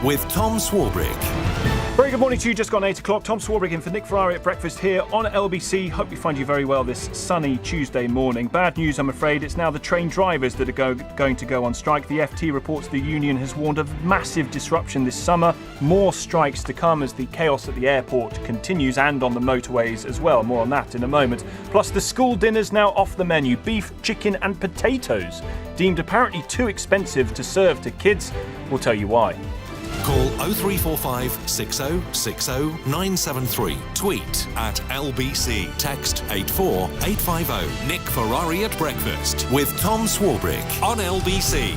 with Tom Swarbrick. Very good morning to you. Just gone 8 o'clock. Tom Swarbrick in for Nick Ferrari at breakfast here on LBC. Hope you find you very well this sunny Tuesday morning. Bad news, I'm afraid. It's now the train drivers that are going to go on strike. The FT reports the union has warned of massive disruption this summer. More strikes to come as the chaos at the airport continues and on the motorways as well. More on that in a moment. Plus, the school dinner's now off the menu. Beef, chicken and potatoes. Deemed apparently too expensive to serve to kids. We'll tell you why. Call 0345 6060 973. Tweet at LBC. Text 84850. Nick Ferrari at breakfast with Tom Swarbrick on LBC.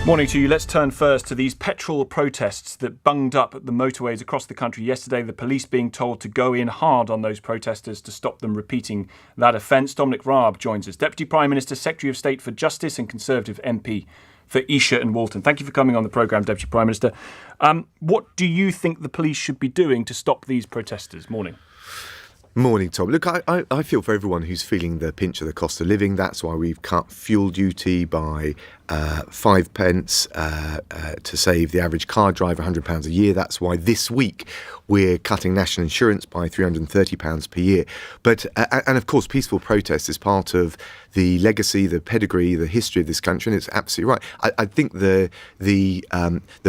Morning to you. Let's turn first to these petrol protests that bunged up at the motorways across the country yesterday. The police being told to go in hard on those protesters to stop them repeating that offence. Dominic Raab joins us, Deputy Prime Minister, Secretary of State for Justice and Conservative MP for Esher and Walton. Thank you for coming on the programme, Deputy Prime Minister. What do you think the police should be doing to stop these protesters? Morning. Morning, Tom. Look, I feel for everyone who's feeling the pinch of the cost of living. That's why we've cut fuel duty by 5 pence to save the average car driver £100 a year. That's why this week we're cutting national insurance by £330 per year. But and of course, peaceful protest is part of the legacy, the pedigree, the history of this country, and it's absolutely right. I think the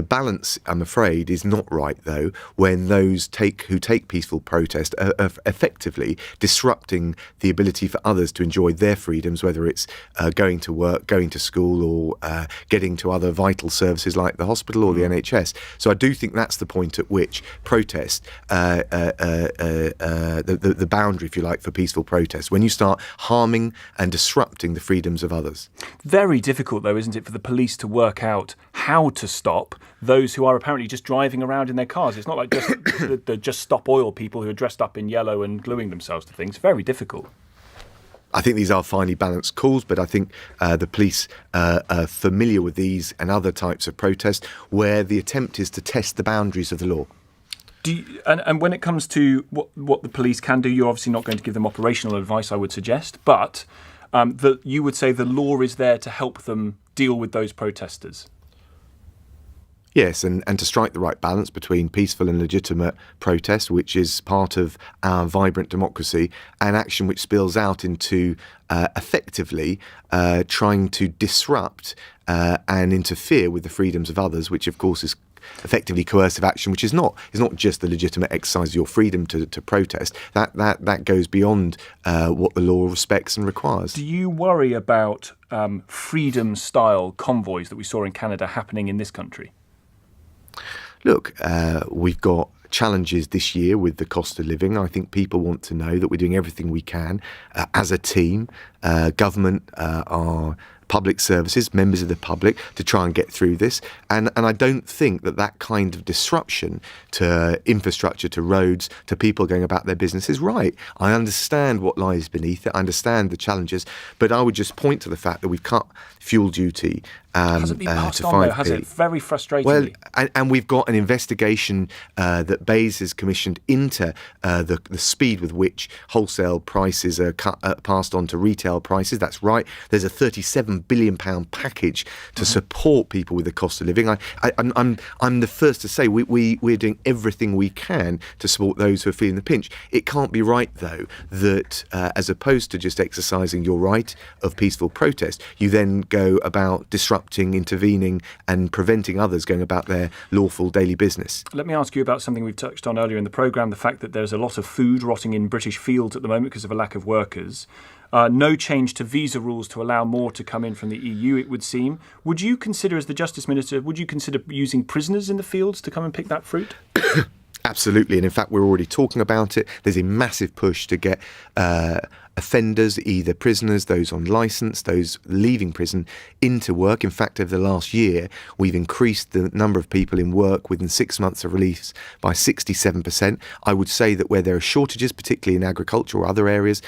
balance, I'm afraid, is not right though when those who take peaceful protest are effectively disrupting the ability for others to enjoy their freedoms, whether it's going to work, going to school, or getting to other vital services like the hospital or the NHS. So I do think that's the point at which protest, the boundary, if you like, for peaceful protest, when you start harming and disrupting the freedoms of others. Very difficult, though, isn't it, for the police to work out how to stop those who are apparently just driving around in their cars. It's not like just the Just Stop Oil people who are dressed up in yellow and gluing themselves to things. Very difficult. I think these are finely balanced calls, but I think the police are familiar with these and other types of protest where the attempt is to test the boundaries of the law. And when it comes to what the police can do, you're obviously not going to give them operational advice, I would suggest, but you would say the law is there to help them deal with those protesters. Yes, and to strike the right balance between peaceful and legitimate protest, which is part of our vibrant democracy, and action which spills out into effectively trying to disrupt and interfere with the freedoms of others, which of course is effectively coercive action, which is not just the legitimate exercise of your freedom to protest. That goes beyond what the law respects and requires. Do you worry about freedom-style convoys that we saw in Canada happening in this country? Look, we've got challenges this year with the cost of living. I think people want to know that we're doing everything we can as a team, government, our public services, members of the public, to try and get through this. And I don't think that kind of disruption to infrastructure, to roads, to people going about their business is right. I understand what lies beneath it. I understand the challenges. But I would just point to the fact that we've cut fuel duty hasn't been passed to on, 5p. though, has it? Very frustrating. Well, and we've got an investigation that Bayes has commissioned into the speed with which wholesale prices are passed on to retail prices. That's right. There's a £37 billion package to support people with the cost of living. I'm the first to say we're doing everything we can to support those who are feeling the pinch. It can't be right, though, that as opposed to just exercising your right of peaceful protest, you then go about disrupting, intervening and preventing others going about their lawful daily business. Let me ask you about something we've touched on earlier in the programme, the fact that there's a lot of food rotting in British fields at the moment because of a lack of workers. No change to visa rules to allow more to come in from the EU, it would seem. Would you consider, as the Justice Minister, using prisoners in the fields to come and pick that fruit? Absolutely, and in fact we're already talking about it. There's a massive push to get offenders, either prisoners, those on licence, those leaving prison, into work. In fact, over the last year, we've increased the number of people in work within 6 months of release by 67%. I would say that where there are shortages, particularly in agriculture or other areas,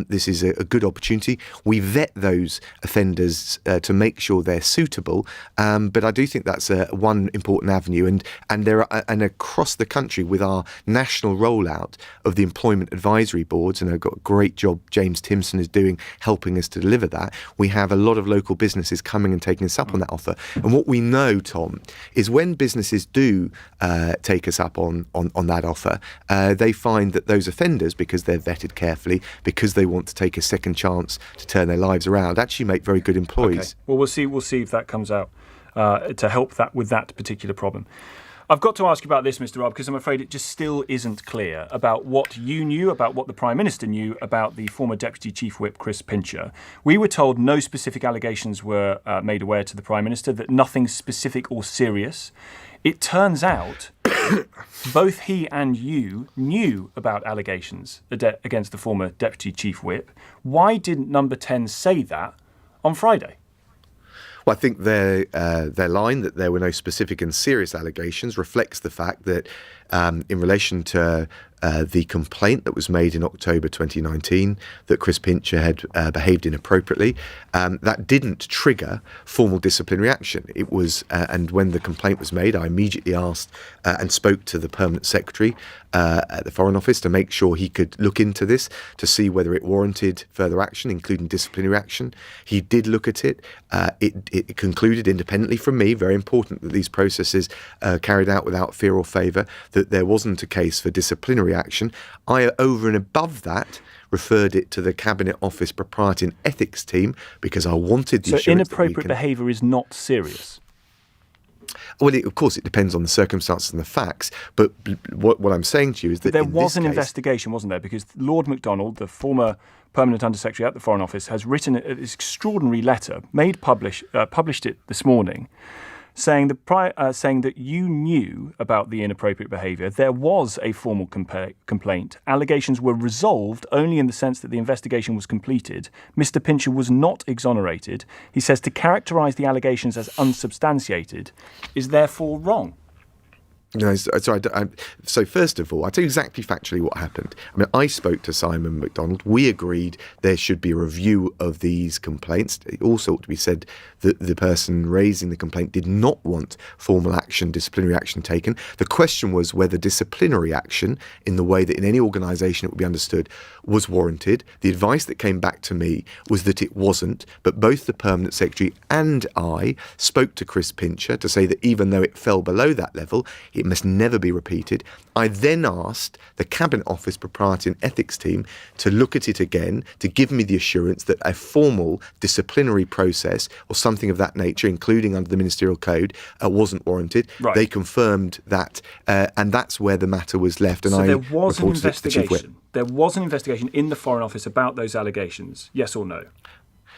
this is a good opportunity. We vet those offenders to make sure they're suitable, but I do think that's one important avenue. And there are, and across the country with our national rollout of the employment advisory boards, and I've got a great job James Timson is doing, helping us to deliver that. We have a lot of local businesses coming and taking us up on that offer. And what we know, Tom, is when businesses do take us up on that offer, they find that those offenders, because they're vetted carefully, because they want to take a second chance to turn their lives around, actually make very good employees. Okay. Well, we'll see if that comes out to help that with that particular problem. I've got to ask you about this, Mr. Raab, because I'm afraid it just still isn't clear about what you knew, about what the Prime Minister knew about the former Deputy Chief Whip, Chris Pincher. We were told no specific allegations were made aware to the Prime Minister, that nothing specific or serious. It turns out both he and you knew about allegations against the former Deputy Chief Whip. Why didn't Number 10 say that on Friday? Well, I think their line that there were no specific and serious allegations reflects the fact that in relation to the complaint that was made in October 2019 that Chris Pincher had behaved inappropriately, that didn't trigger formal disciplinary action. It was, and when the complaint was made, I immediately asked and spoke to the Permanent Secretary at the Foreign Office to make sure he could look into this to see whether it warranted further action, including disciplinary action. He did look at it. It concluded independently from me, very important that these processes carried out without fear or favour, that there wasn't a case for disciplinary action. I, over and above that, referred it to the Cabinet Office Propriety and Ethics team because I wanted the assurance. So inappropriate behaviour is not serious? Well, of course, it depends on the circumstances and the facts. But what I'm saying to you is that there was an investigation, wasn't there? Because Lord MacDonald, the former Permanent Undersecretary at the Foreign Office, has written this extraordinary letter, published it this morning, saying that you knew about the inappropriate behaviour. There was a formal complaint. Allegations were resolved only in the sense that the investigation was completed. Mr. Pincher was not exonerated. He says to characterise the allegations as unsubstantiated is therefore wrong. No, so first of all, I'll tell you exactly factually what happened. I mean, I spoke to Simon MacDonald. We agreed there should be a review of these complaints. It also ought to be said that the person raising the complaint did not want formal action, disciplinary action taken. The question was whether disciplinary action, in the way that in any organisation it would be understood, was warranted. The advice that came back to me was that it wasn't, but both the Permanent Secretary and I spoke to Chris Pincher to say that even though it fell below that level, it must never be repeated. I then asked the Cabinet Office Propriety and Ethics team to look at it again, to give me the assurance that a formal disciplinary process or something of that nature, including under the Ministerial Code, wasn't warranted. Right. They confirmed that, and that's where the matter was left. And so there was an investigation. There was an investigation in the Foreign Office about those allegations, yes or no?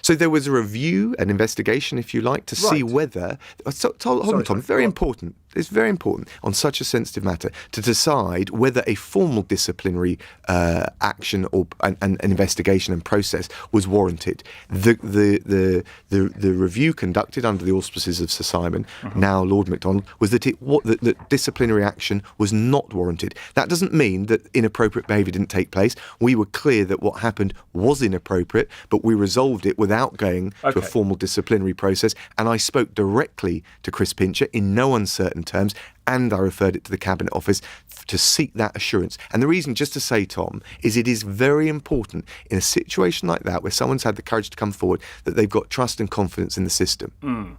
So there was a review, an investigation, if you like, to see whether... Hold on, Tom. Very important. It's very important on such a sensitive matter to decide whether a formal disciplinary action or an investigation and process was warranted. The review conducted under the auspices of Sir Simon, now Lord MacDonald, was that that disciplinary action was not warranted. That doesn't mean that inappropriate behaviour didn't take place. We were clear that what happened was inappropriate, but we resolved it without going to a formal disciplinary process. And I spoke directly to Chris Pincher in no uncertain terms, and I referred it to the Cabinet Office to seek that assurance. And the reason, just to say, Tom, is it is very important in a situation like that where someone's had the courage to come forward that they've got trust and confidence in the system.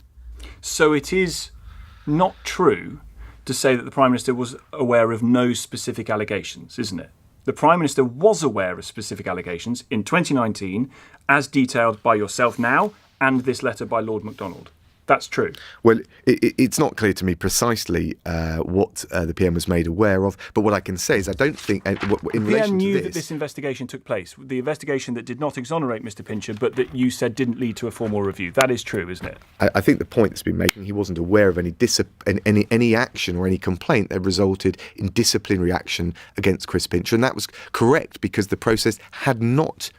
So it is not true to say that the Prime Minister was aware of no specific allegations, isn't it? The Prime Minister was aware of specific allegations in 2019, as detailed by yourself now, and this letter by Lord MacDonald. That's true. Well, it's not clear to me precisely what the PM was made aware of, but what I can say is I don't think... in the relation PM knew to that this investigation took place, the investigation that did not exonerate Mr Pincher, but that you said didn't lead to a formal review. That is true, isn't it? I think the point that's been making, he wasn't aware of any action or any complaint that resulted in disciplinary action against Chris Pincher, and that was correct because the process had not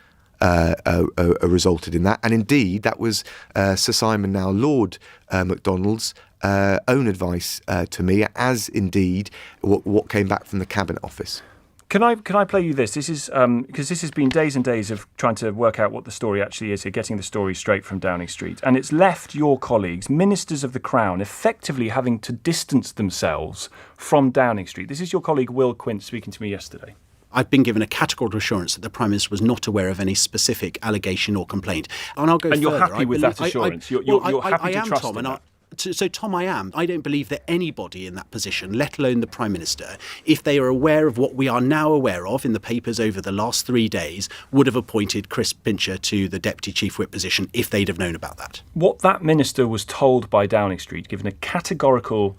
resulted in that. And indeed, that was Sir Simon, now Lord MacDonald's, own advice to me, as indeed what came back from the Cabinet Office. Can I play you this? This is because this has been days and days of trying to work out what the story actually is here, getting the story straight from Downing Street. And it's left your colleagues, ministers of the Crown, effectively having to distance themselves from Downing Street. This is your colleague Will Quint speaking to me yesterday. I've been given a categorical assurance that the Prime Minister was not aware of any specific allegation or complaint. And I'll go and further. You're happy with that assurance? You're happy to trust Tom, in that? So, Tom, I am. I don't believe that anybody in that position, let alone the Prime Minister, if they are aware of what we are now aware of in the papers over the last 3 days, would have appointed Chris Pincher to the Deputy Chief Whip position if they'd have known about that. What that minister was told by Downing Street, given a categorical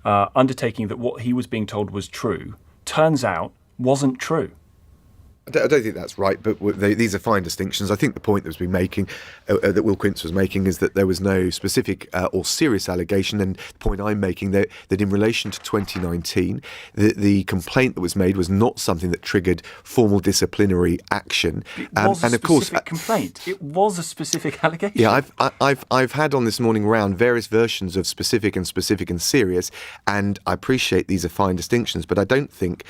undertaking that what he was being told was true, turns out wasn't true. I don't think that's right, but these are fine distinctions. I think the point that was being making, that Will Quince was making, is that there was no specific or serious allegation. And the point I'm making that in relation to 2019, the complaint that was made was not something that triggered formal disciplinary action. It was a specific complaint. It was a specific allegation. Yeah, I've had on this morning round various versions of specific and serious, and I appreciate these are fine distinctions, but I don't think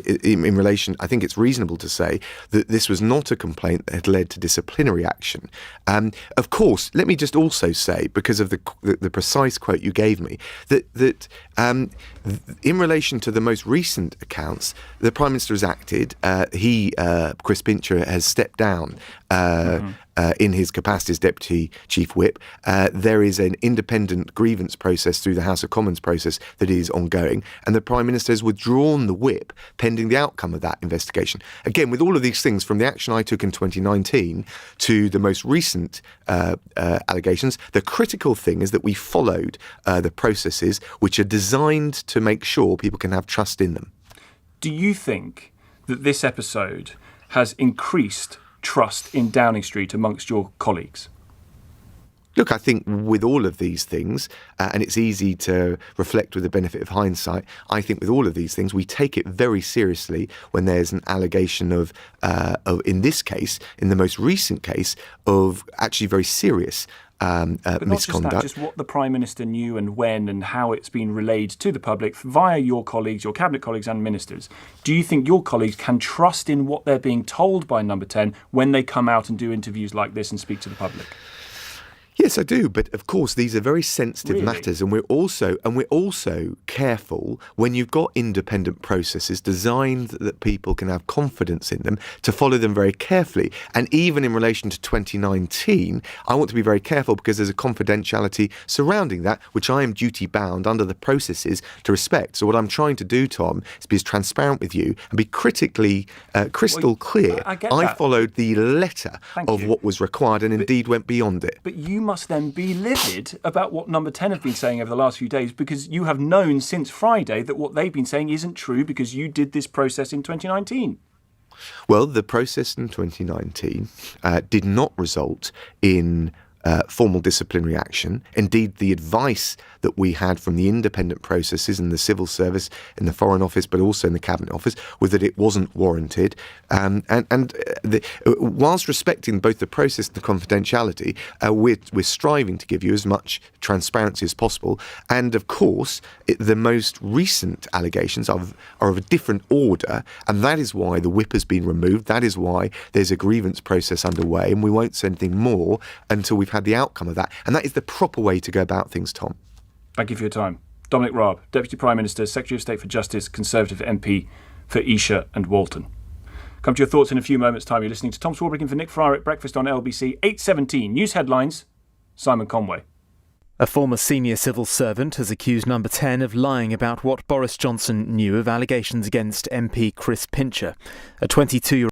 in relation. I think it's reasonable to say that this was not a complaint that had led to disciplinary action. Of course, let me just also say, because of the precise quote you gave me, that in relation to the most recent accounts, the Prime Minister has acted. Chris Pincher, has stepped down in his capacity as Deputy Chief Whip. There is an independent grievance process through the House of Commons process that is ongoing, and the Prime Minister has withdrawn the whip pending the outcome of that investigation. Again, with all of these things, from the action I took in 2019 to the most recent allegations, the critical thing is that we followed the processes which are designed to make sure people can have trust in them. Do you think that this episode has increased trust in Downing Street amongst your colleagues? Look, I think with all of these things, and it's easy to reflect with the benefit of hindsight, I think with all of these things, we take it very seriously when there's an allegation of in this case, in the most recent case, of actually very serious but misconduct. Not just that, just what the Prime Minister knew and when and how it's been relayed to the public via your colleagues, your cabinet colleagues and ministers. Do you think your colleagues can trust in what they're being told by Number 10 when they come out and do interviews like this and speak to the public? Yes, I do. But of course, these are very sensitive Really? matters, and we're also careful when you've got independent processes designed that people can have confidence in them to follow them very carefully. And even in relation to 2019, I want to be very careful because there's a confidentiality surrounding that, which I am duty bound under the processes to respect. So what I'm trying to do, Tom, is be as transparent with you and be critically crystal clear. I get I that. followed the letter Thank of you. what was required and indeed went beyond it. But you must then be livid about what Number 10 have been saying over the last few days, because you have known since Friday that what they've been saying isn't true because you did this process in 2019. Well, the process in 2019 did not result in formal disciplinary action. Indeed, the advice that we had from the independent processes in the civil service, in the Foreign Office, but also in the Cabinet Office, was that it wasn't warranted. Whilst respecting both the process and the confidentiality, we're striving to give you as much transparency as possible. And of course, the most recent allegations are of a different order, and that is why the whip has been removed. That is why there's a grievance process underway, and we won't say anything more until we've had the outcome of that. And that is the proper way to go about things, Tom. Thank you for your time. Dominic Raab, Deputy Prime Minister, Secretary of State for Justice, Conservative MP for Esher and Walton. Come to your thoughts in a few moments' time. You're listening to Tom Swarbrick in for Nick Ferrari at Breakfast on LBC. 8:17. News headlines. Simon Conway. A former senior civil servant has accused Number 10 of lying about what Boris Johnson knew of allegations against MP Chris Pincher. A 22-year-old